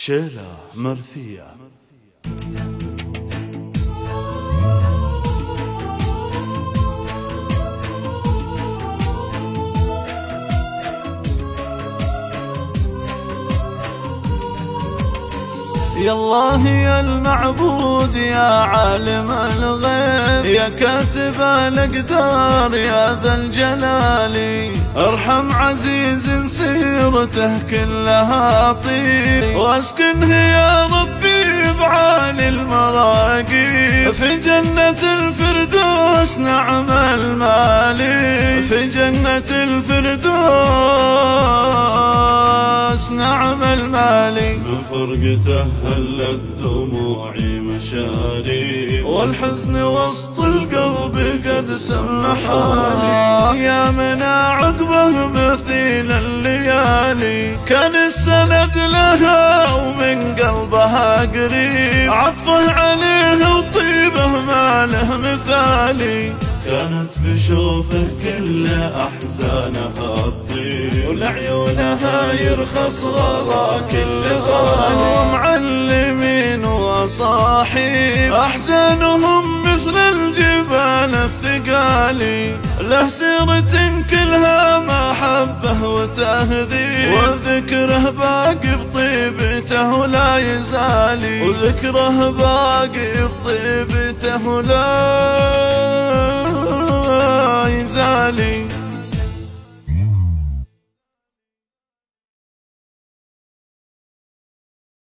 شيلة مرثية. يا الله يا المعبود يا عالم الغيب يا كاتب الأقدار يا ذا الجلال، ارحم عزيز سيرته كلها طيب واسكنه يا ربي بعالي المراقي في جنة الفردوس نعم المالي، في جنة الفردوس نعم المالي. بفرقته هلت دموعي مشاري والحزن وسط القلب قد سمى حالي، يا من عقبه مثيل الليالي كان السند لها ومن قلبها قريب عطفه عليه وطيبه ما له مثالي، كانت بشوفه كل أحزانها تطيب ولعيونها يرخص غلا كل غالي، معلمين وصاحب أحزانهم مثل الجبال الثقالي، له سيرة كلها محبة وتهذيب وذكره باقي بطيبته ولا يزالي، وذكره باقي بطيبته ولا يزالي.